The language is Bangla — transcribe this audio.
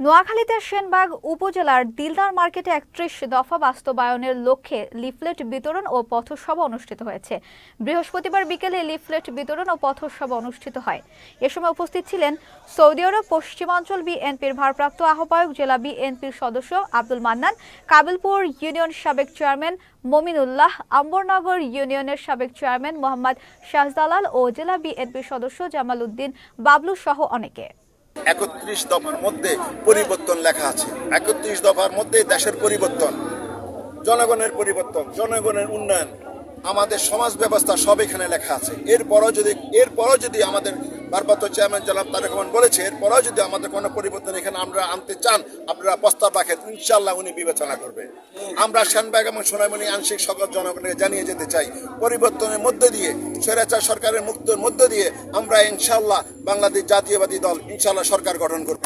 নোয়াখালীতে সেনবাগ উপজেলার দিলদার মার্কেটে ৩১ দফা বাস্তবায়নের লক্ষ্যে লিফলেট বিতরণ ও পথসভা অনুষ্ঠিত হয়েছে। বৃহস্পতিবার বিকেলে লিফলেট বিতরণ ও পথসভা অনুষ্ঠিত হয়। এ সময় উপস্থিত ছিলেন সৌদি আরব পশ্চিমাঞ্চল বিএনপির ভারপ্রাপ্ত আহ্বায়ক, জেলা বিএনপির সদস্য আব্দুল মান্নান, কাবিলপুর ইউনিয়ন সাবেক চেয়ারম্যান মমিনুল্লাহ, আম্বরনগর ইউনিয়নের সাবেক চেয়ারম্যান মোহাম্মদ শাহজালাল ও জেলা বিএনপির সদস্য জামাল উদ্দিন বাবলু সহ অনেকে। ৩১ দফার মধ্যে পরিবর্তন লেখা আছে। ৩১ দফার মধ্যে দেশের পরিবর্তন, জনগণের পরিবর্তন, জনগণের উন্নয়ন, আমাদের সমাজ ব্যবস্থা সব এখানে লেখা আছে। এরপরও যদি আমাদের ভারপ্রাপ্ত চেয়ারম্যান জনাব তারেক রহমান বলেছে, এরপরও যদি আমাদের কোনো পরিবর্তন এখানে আমরা আনতে চান, আপনারা প্রস্তাব রাখেন, ইনশাল্লাহ উনি বিবেচনা করবে। আমরা সেনবাগ এবং সোনাইমুড়ি আংশিক সকল জনগণকে জানিয়ে যেতে চাই, পরিবর্তনের মধ্য দিয়ে, স্বৈরাচার সরকারের মুক্তর মধ্য দিয়ে আমরা ইনশাল্লাহ বাংলাদেশ জাতীয়বাদী দল ইনশাল্লাহ সরকার গঠন করব।